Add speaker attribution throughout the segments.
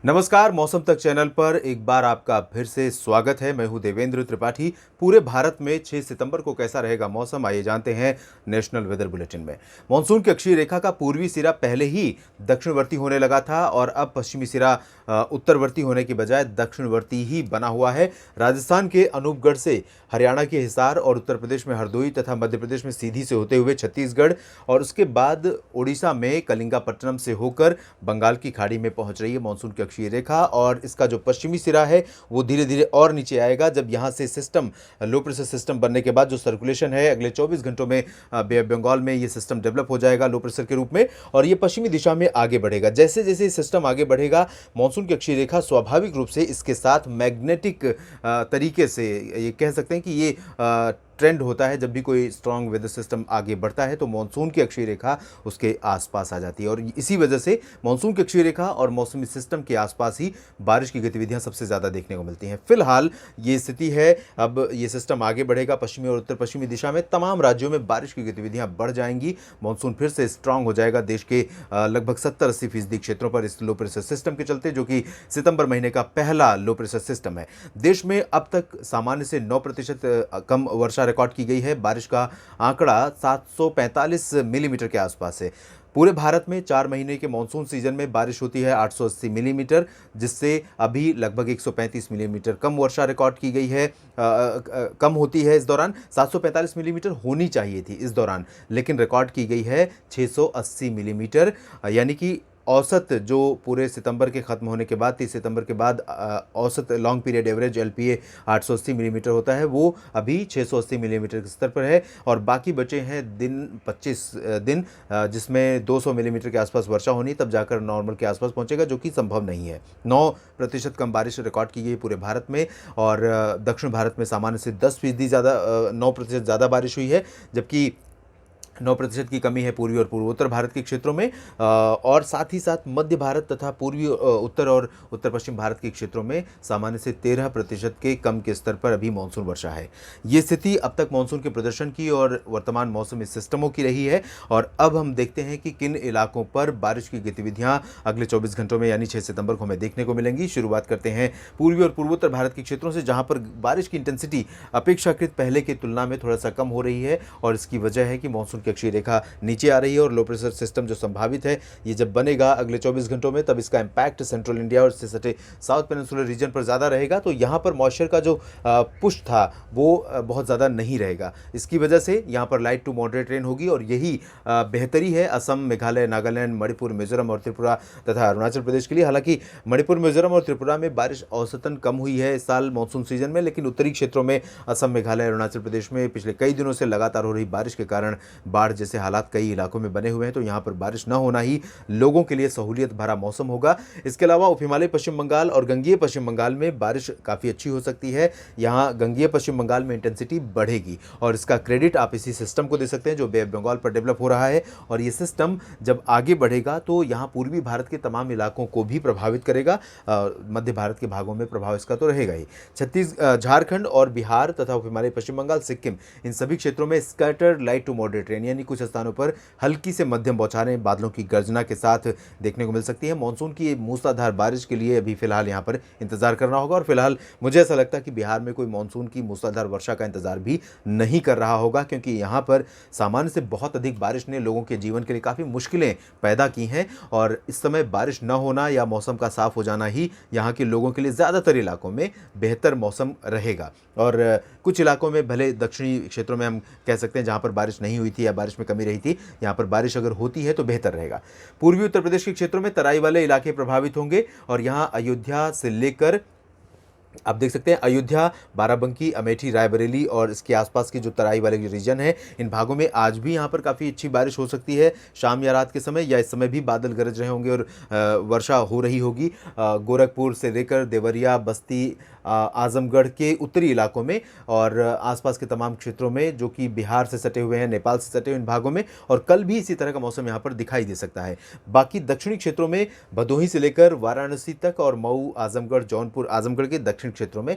Speaker 1: नमस्कार, मौसम तक चैनल पर एक बार आपका फिर से स्वागत है। मैं हूं देवेंद्र त्रिपाठी। पूरे भारत में 6 सितंबर को कैसा रहेगा मौसम, आइए जानते हैं नेशनल वेदर बुलेटिन में। मानसून की अक्षीय रेखा का पूर्वी सिरा पहले ही दक्षिणवर्ती होने लगा था और अब पश्चिमी सिरा उत्तरवर्ती होने की बजाय दक्षिणवर्ती ही बना हुआ है। राजस्थान के अनूपगढ़ से हरियाणा के हिसार और उत्तर प्रदेश में हरदोई तथा मध्य प्रदेश में सीधी से होते हुए छत्तीसगढ़ और उसके बाद ओडिशा में कलिंगापट्टनम से होकर बंगाल की खाड़ी में पहुंच रही है मानसून की अक्षीय रेखा। और इसका जो पश्चिमी सिरा है वो धीरे धीरे और नीचे आएगा जब यहाँ से सिस्टम लो प्रेशर सिस्टम बनने के बाद जो सर्कुलेशन है अगले 24 घंटों में बे ऑफ बंगाल में ये सिस्टम डेवलप हो जाएगा लो प्रेशर के रूप में और ये पश्चिमी दिशा में आगे बढ़ेगा। जैसे जैसे सिस्टम आगे बढ़ेगा मानसून की अक्षीय रेखा स्वाभाविक रूप से इसके साथ मैग्नेटिक तरीके से ये कह सकते हैं कि ये ट्रेंड होता है। जब भी कोई स्ट्रांग वेदर सिस्टम आगे बढ़ता है तो मानसून की अक्षीय रेखा उसके आसपास आ जाती है और इसी वजह से मानसून की अक्षीय रेखा और मौसमी सिस्टम के आसपास ही बारिश की गतिविधियां सबसे ज़्यादा देखने को मिलती हैं। फिलहाल ये स्थिति है, अब ये सिस्टम आगे बढ़ेगा पश्चिमी और उत्तर पश्चिमी दिशा में, तमाम राज्यों में बारिश की गतिविधियां बढ़ जाएंगी। मानसून फिर से स्ट्रांग हो जाएगा देश के लगभग 70-80% क्षेत्रों पर इस लो प्रेशर सिस्टम के चलते, जो कि सितंबर महीने का पहला लो प्रेशर सिस्टम है। देश में अब तक सामान्य से 9% कम वर्षा रिकॉर्ड की गई है। बारिश का आंकड़ा 745 मिलीमीटर के आसपास है। पूरे भारत में 4 महीने के मानसून सीजन में बारिश होती है 880 मिलीमीटर, जिससे अभी लगभग 135 मिलीमीटर कम वर्षा रिकॉर्ड की गई है। कम होती है इस दौरान, 745 मिलीमीटर होनी चाहिए थी इस दौरान, लेकिन रिकॉर्ड की गई है 680 मिलीमीटर। यानी कि औसत जो पूरे सितंबर के ख़त्म होने के बाद 30 सितंबर के बाद औसत long period average LPA 880 millimetre होता है, वो अभी 680 मिलीमीटर के स्तर पर है और बाकी बचे हैं दिन 25 दिन जिसमें 200 मिलीमीटर के आसपास वर्षा होनी, तब जाकर नॉर्मल के आसपास पहुंचेगा, जो कि संभव नहीं है। 9% कम बारिश रिकॉर्ड की गई पूरे भारत में और दक्षिण भारत में सामान्य से 10% ज़्यादा 9% ज़्यादा बारिश हुई है, जबकि 9% की कमी है पूर्वी और पूर्वोत्तर भारत के क्षेत्रों में और साथ ही साथ मध्य भारत तथा पूर्वी उत्तर और उत्तर पश्चिम भारत के क्षेत्रों में सामान्य से 13% के कम के स्तर पर अभी मानसून वर्षा है। ये स्थिति अब तक मानसून के प्रदर्शन की और वर्तमान मौसमी सिस्टमों की रही है और अब हम देखते हैं कि किन इलाकों पर बारिश की गतिविधियां अगले 24 घंटों में यानी 6 सितंबर को हमें देखने को मिलेंगी। शुरुआत करते हैं पूर्वी और पूर्वोत्तर भारत के क्षेत्रों से, जहां पर बारिश की इंटेंसिटी अपेक्षाकृत पहले की तुलना में थोड़ा सा कम हो रही है और इसकी वजह है कि मानसून की अक्षीय रेखा नीचे आ रही है और लो प्रेशर सिस्टम जो संभावित है ये जब बनेगा अगले 24 घंटों में, तब इसका इंपैक्ट सेंट्रल इंडिया और इससे सटे साउथ पेनिनसुलर रीजन पर ज़्यादा रहेगा। तो यहाँ पर मॉइस्चर का जो पुश था वो बहुत ज़्यादा नहीं रहेगा। इसकी वजह से यहाँ पर लाइट टू मॉडरेट रेन होगी और यही बेहतरी है असम, मेघालय, नागालैंड, मणिपुर, मिजोरम और त्रिपुरा तथा अरुणाचल प्रदेश के लिए। हालांकि मणिपुर, मिजोरम और त्रिपुरा में बारिश औसतन कम हुई है इस साल मानसून सीजन में, लेकिन उत्तरी क्षेत्रों में असम, मेघालय, अरुणाचल प्रदेश में पिछले कई दिनों से लगातार हो रही बारिश के कारण बाढ़ जैसे हालात कई इलाकों में बने हुए हैं। तो यहाँ पर बारिश न होना ही लोगों के लिए सहूलियत भरा मौसम होगा। इसके अलावा उप हिमालय पश्चिम बंगाल और गंगीय पश्चिम बंगाल में बारिश काफ़ी अच्छी हो सकती है। यहाँ गंगीय पश्चिम बंगाल में इंटेंसिटी बढ़ेगी और इसका क्रेडिट आप इसी सिस्टम को दे सकते हैं जो बे ऑफ बंगाल पर डेवलप हो रहा है और ये सिस्टम जब आगे बढ़ेगा तो यहाँ पूर्वी भारत के तमाम इलाकों को भी प्रभावित करेगा। मध्य भारत के भागों में प्रभाव इसका तो रहेगा ही। झारखंड और बिहार तथा उप हिमालय पश्चिम बंगाल, सिक्किम, इन सभी क्षेत्रों में scattered light to moderate rain यानी कुछ स्थानों पर हल्की से मध्यम बौछारें बादलों की गर्जना के साथ देखने को मिल सकती है। मानसून की मूसलाधार बारिश के लिए अभी फिलहाल यहाँ पर इंतजार करना होगा और फिलहाल मुझे ऐसा लगता है कि बिहार में कोई मानसून की मूसलाधार वर्षा का इंतजार भी नहीं कर रहा होगा, क्योंकि यहाँ पर सामान्य से बहुत अधिक बारिश ने लोगों के जीवन के लिए काफ़ी मुश्किलें पैदा की हैं और इस समय बारिश न होना या मौसम का साफ हो जाना ही यहाँ के लोगों के लिए ज़्यादातर इलाकों में बेहतर मौसम रहेगा। और कुछ इलाकों में भले दक्षिणी क्षेत्रों में हम कह सकते हैं जहाँ पर बारिश नहीं हुई थी या बारिश में कमी रही थी, यहाँ पर बारिश अगर होती है तो बेहतर रहेगा। पूर्वी उत्तर प्रदेश के क्षेत्रों में तराई वाले इलाके प्रभावित होंगे और यहाँ अयोध्या से लेकर आप देख सकते हैं अयोध्या, बाराबंकी, अमेठी, रायबरेली और इसके आसपास की जो तराई वाले रीजन है, इन भागों में आज भी यहाँ पर काफ़ी अच्छी बारिश हो सकती है शाम या रात के समय, या इस समय भी बादल गरज रहे होंगे और वर्षा हो रही होगी। गोरखपुर से लेकर देवरिया, बस्ती, आजमगढ़ के उत्तरी इलाकों में और आसपास के तमाम क्षेत्रों में जो कि बिहार से सटे हुए हैं, नेपाल से सटे हुए इन भागों में, और कल भी इसी तरह का मौसम यहाँ पर दिखाई दे सकता है। बाकी दक्षिणी क्षेत्रों में भदोही से लेकर वाराणसी तक और मऊ, आजमगढ़, जौनपुर, आजमगढ़ के दक्षिण दक्षिण क्षेत्रों में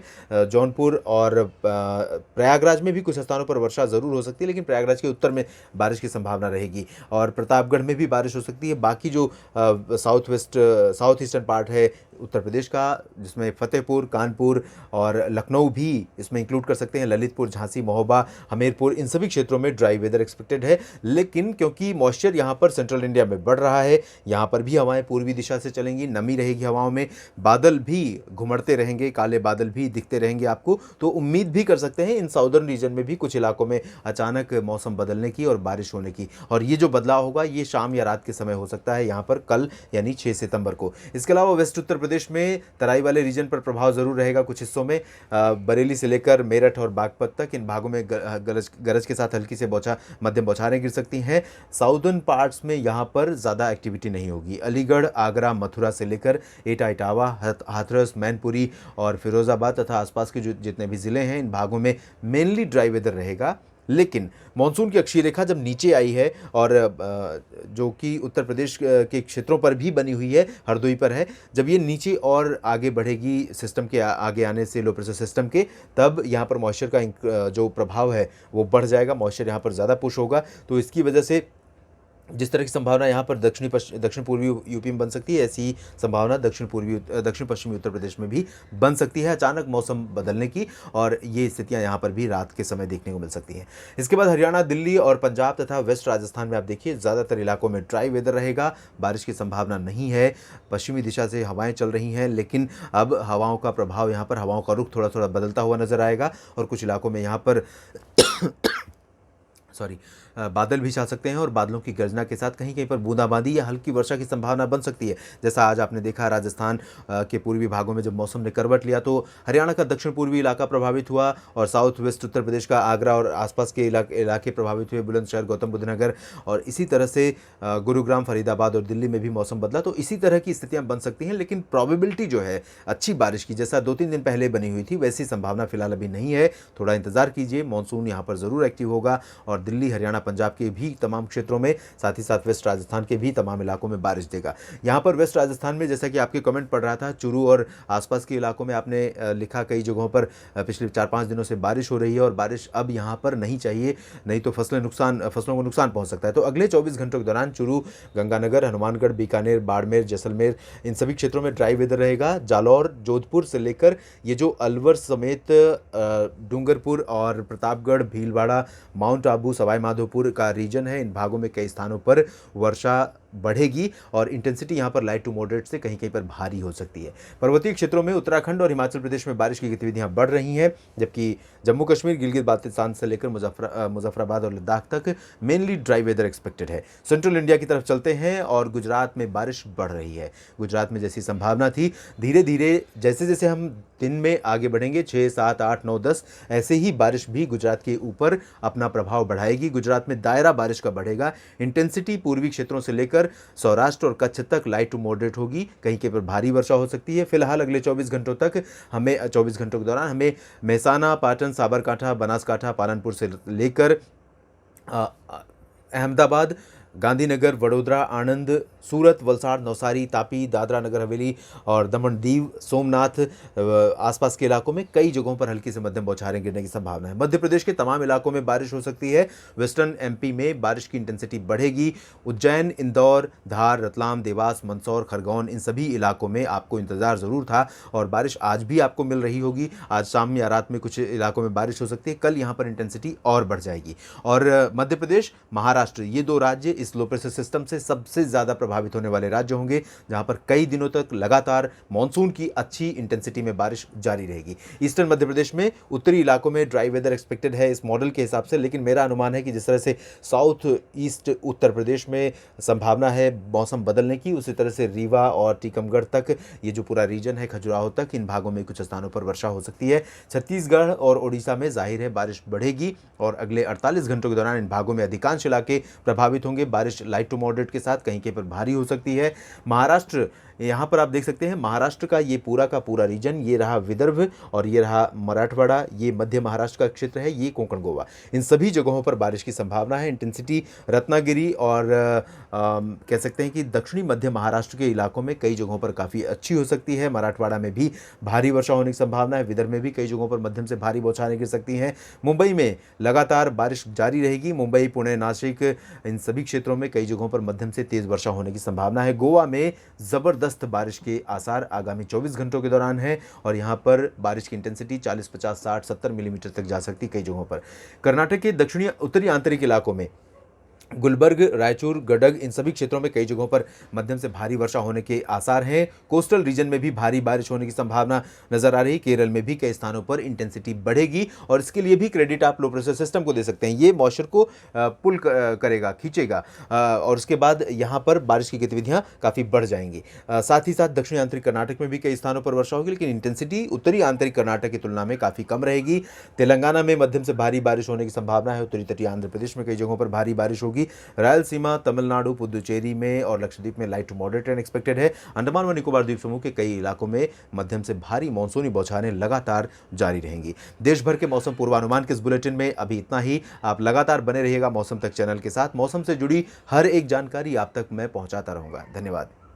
Speaker 1: जौनपुर और प्रयागराज में भी कुछ स्थानों पर वर्षा ज़रूर हो सकती है, लेकिन प्रयागराज के उत्तर में बारिश की संभावना रहेगी और प्रतापगढ़ में भी बारिश हो सकती है। बाकी जो साउथ ईस्टर्न पार्ट है उत्तर प्रदेश का, जिसमें फतेहपुर, कानपुर और लखनऊ भी इसमें इंक्लूड कर सकते हैं, ललितपुर, झांसी, महोबा, हमीरपुर, इन सभी क्षेत्रों में ड्राई वेदर एक्सपेक्टेड है। लेकिन क्योंकि मॉइस्चर यहाँ पर सेंट्रल इंडिया में बढ़ रहा है, यहाँ पर भी हवाएं पूर्वी दिशा से चलेंगी, नमी रहेगी हवाओं में, बादल भी घुमड़ते रहेंगे, काले बादल भी दिखते रहेंगे आपको, तो उम्मीद भी कर सकते हैं इन साउदर्न रीजन में भी कुछ इलाकों में अचानक मौसम बदलने की और बारिश होने की। और ये जो बदलाव होगा ये शाम या रात के समय हो सकता है यहाँ पर कल यानी 6 सितंबर को। इसके अलावा वेस्ट उत्तर प्रदेश में तराई वाले रीजन पर प्रभाव जरूर रहेगा कुछ हिस्सों में, बरेली से लेकर मेरठ और बागपत तक इन भागों में गरज के साथ हल्की से मध्यम बौछारें गिर सकती हैं। साउदर्न पार्ट्स में यहाँ पर ज़्यादा एक्टिविटी नहीं होगी। अलीगढ़, आगरा, मथुरा से लेकर एटा, इटावा, हाथरस, मैनपुरी और फिरोजाबाद तथा आसपास के जो जितने भी ज़िले हैं इन भागों में मेनली ड्राई वेदर रहेगा। लेकिन मानसून की अक्षीय रेखा जब नीचे आई है और जो कि उत्तर प्रदेश के क्षेत्रों पर भी बनी हुई है, हरदोई पर है, जब ये नीचे और आगे बढ़ेगी सिस्टम के आगे आने से, लो प्रेशर सिस्टम के, तब यहाँ पर मॉइस्चर का जो प्रभाव है वो बढ़ जाएगा, मॉइस्चर यहाँ पर ज़्यादा पुश होगा। तो इसकी वजह से जिस तरह की संभावना यहाँ पर दक्षिण पूर्वी यूपी में बन सकती है, ऐसी ही संभावना दक्षिण पश्चिमी उत्तर प्रदेश में भी बन सकती है अचानक मौसम बदलने की, और ये स्थितियाँ यहाँ पर भी रात के समय देखने को मिल सकती हैं। इसके बाद हरियाणा, दिल्ली और पंजाब तथा वेस्ट राजस्थान में आप देखिए ज़्यादातर इलाकों में ड्राई वेदर रहेगा, बारिश की संभावना नहीं है। पश्चिमी दिशा से हवाएँ चल रही हैं, लेकिन अब हवाओं का प्रभाव यहाँ पर, हवाओं का रुख थोड़ा थोड़ा बदलता हुआ नजर आएगा और कुछ इलाकों में यहाँ पर बादल भी छा सकते हैं और बादलों की गर्जना के साथ कहीं कहीं पर बूंदाबांदी या हल्की वर्षा की संभावना बन सकती है। जैसा आज आपने देखा राजस्थान के पूर्वी भागों में जब मौसम ने करवट लिया तो हरियाणा का दक्षिण पूर्वी इलाका प्रभावित हुआ और साउथ वेस्ट उत्तर प्रदेश का आगरा और आसपास के इलाके प्रभावित हुए, बुलंदशहर, गौतम बुद्ध नगर, और इसी तरह से गुरुग्राम, फरीदाबाद और दिल्ली में भी मौसम बदला। तो इसी तरह की स्थितियाँ बन सकती हैं, लेकिन प्रॉबिलिटी जो है अच्छी बारिश की, जैसा 2-3 दिन पहले बनी हुई थी, वैसी संभावना फिलहाल अभी नहीं है। थोड़ा इंतजार कीजिए, मानसून यहाँ पर ज़रूर एक्टिव होगा और दिल्ली, हरियाणा, पंजाब के भी तमाम क्षेत्रों में, साथ ही साथ वेस्ट राजस्थान के भी तमाम इलाकों में बारिश देगा। यहाँ पर वेस्ट राजस्थान में जैसा कि आपके कमेंट पढ़ रहा था, चूरू और आसपास के इलाकों में आपने लिखा कई जगहों पर पिछले 4-5 दिनों से बारिश हो रही है और बारिश अब यहाँ पर नहीं चाहिए, नहीं तो फसलों को नुकसान पहुँच सकता है। तो अगले 24 घंटों के दौरान चूरू, गंगानगर, हनुमानगढ़, बीकानेर, बाड़मेर, जैसलमेर, इन सभी क्षेत्रों में ड्राई वेदर रहेगा। जालौर, जोधपुर से लेकर ये जो अलवर समेत डूंगरपुर और प्रतापगढ़, भीलवाड़ा, माउंट आबू, सवाई माधोपुर का रीजन है, इन भागों में कई स्थानों पर वर्षा बढ़ेगी और इंटेंसिटी यहाँ पर लाइट टू मॉडरेट से कहीं कहीं पर भारी हो सकती है। पर्वतीय क्षेत्रों में उत्तराखंड और हिमाचल प्रदेश में बारिश की गतिविधियाँ बढ़ रही हैं, जबकि जम्मू कश्मीर, गिलगित बाल्टिस्तान से लेकर मुजफ्फराबाद और लद्दाख तक मेनली ड्राई वेदर एक्सपेक्टेड है। सेंट्रल इंडिया की तरफ चलते हैं और गुजरात में बारिश बढ़ रही है। गुजरात में जैसी संभावना थी, धीरे धीरे जैसे जैसे हम दिन में आगे बढ़ेंगे, 6, 7, 8, 9, 10, ऐसे ही बारिश भी गुजरात के ऊपर अपना प्रभाव बढ़ाएगी। गुजरात में दायरा बारिश का बढ़ेगा, इंटेंसिटी पूर्वी क्षेत्रों से लेकर सौराष्ट्र और कच्छ तक लाइट टू मॉडरेट होगी, कहीं के पर भारी वर्षा हो सकती है। फिलहाल अगले 24 घंटों के दौरान हमें मेहसाना, पाटन, साबरकांठा, बनासकांठा, पालनपुर से लेकर अहमदाबाद, गांधीनगर, वडोदरा, आणंद, सूरत, वलसाड़, नवसारी, तापी, दादरा नगर हवेली और दमन दीव, सोमनाथ, आसपास के इलाकों में कई जगहों पर हल्की से मध्यम बौछारें गिरने की संभावना है। मध्य प्रदेश के तमाम इलाकों में बारिश हो सकती है। वेस्टर्न एमपी में बारिश की इंटेंसिटी बढ़ेगी। उज्जैन, इंदौर, धार, रतलाम, देवास, मंदसौर, खरगोन, इन सभी इलाकों में आपको इंतजार ज़रूर था और बारिश आज भी आपको मिल रही होगी। आज शाम या रात में कुछ इलाकों में बारिश हो सकती है, कल यहाँ पर इंटेंसिटी और बढ़ जाएगी। और मध्य प्रदेश, महाराष्ट्र, ये 2 राज्य इस लो प्रेशर सिस्टम से सबसे ज़्यादा प्रभावित होने वाले राज्य होंगे, जहां पर कई दिनों तक लगातार मानसून की अच्छी इंटेंसिटी में बारिश जारी रहेगी। ईस्टर्न मध्य प्रदेश में उत्तरी इलाकों में ड्राई वेदर एक्सपेक्टेड है इस मॉडल के हिसाब से, लेकिन मेरा अनुमान है कि जिस तरह से साउथ ईस्ट उत्तर प्रदेश में संभावना है मौसम बदलने की, उसी तरह से रीवा और टीकमगढ़ तक, ये जो पूरा रीजन है खजुराहो तक, इन भागों में कुछ स्थानों पर वर्षा हो सकती है। छत्तीसगढ़ और ओडिशा में जाहिर है बारिश बढ़ेगी और अगले 48 घंटों के दौरान इन भागों में अधिकांश इलाके प्रभावित होंगे। बारिश लाइट टू मॉडरेट के साथ कहीं कहीं पर भारी हो सकती है। महाराष्ट्र यहाँ पर आप देख सकते हैं महाराष्ट्र का ये पूरा का पूरा रीजन, ये रहा विदर्भ और ये रहा मराठवाड़ा, ये मध्य महाराष्ट्र का क्षेत्र है, ये कोंकण गोवा, इन सभी जगहों पर बारिश की संभावना है। इंटेंसिटी रत्नागिरी और कह सकते हैं कि दक्षिणी मध्य महाराष्ट्र के इलाकों में कई जगहों पर काफ़ी अच्छी हो सकती है। मराठवाड़ा में भी भारी वर्षा होने की संभावना है। विदर्भ में भी कई जगहों पर मध्यम से भारी बौछारें गिर सकती हैं। मुंबई में लगातार बारिश जारी रहेगी। मुंबई, पुणे, नासिक, इन सभी क्षेत्रों में कई जगहों पर मध्यम से तेज वर्षा होने की संभावना है। गोवा में ज़बरदस्त बारिश के आसार आगामी 24 घंटों के दौरान है और यहाँ पर बारिश की इंटेंसिटी 40, 50, 60, 70 मिलीमीटर तक जा सकती है कई जगहों पर। कर्नाटक के दक्षिणी उत्तरी आंतरिक इलाकों में गुलबर्ग, रायचूर, गडग, इन सभी क्षेत्रों में कई जगहों पर मध्यम से भारी वर्षा होने के आसार हैं। कोस्टल रीजन में भी भारी बारिश होने की संभावना नजर आ रही। केरल में भी कई स्थानों पर इंटेंसिटी बढ़ेगी और इसके लिए भी क्रेडिट आप लो प्रेशर सिस्टम को दे सकते हैं। ये मॉइस्चर को पुल करेगा, खींचेगा और उसके बाद यहाँ पर बारिश की गतिविधियाँ काफ़ी बढ़ जाएंगी। साथ ही साथ दक्षिणी आंतरिक कर्नाटक में भी कई स्थानों पर वर्षा होगी, लेकिन इंटेंसिटी उत्तरी आंतरिक कर्नाटक की तुलना में काफ़ी कम रहेगी। तेलंगाना में मध्यम से भारी बारिश होने की संभावना है। उत्तरी तटीय आंध्र प्रदेश में कई जगहों पर भारी बारिश होगी। रायलसीमा, तमिलनाडु, पुदुचेरी में और लक्षद्वीप में light to moderate rain expected है। अंडमान व निकोबार द्वीप समूह के कई इलाकों में मध्यम से भारी मानसूनी बौछारें लगातार जारी रहेंगी। देश भर के मौसम पूर्वानुमान के इस बुलेटिन में अभी इतना ही। आप लगातार बने रहिएगा मौसम तक चैनल के साथ। मौसम से जुड़ी हर एक जानकारी आप तक मैं पहुंचाता रहूंगा। धन्यवाद।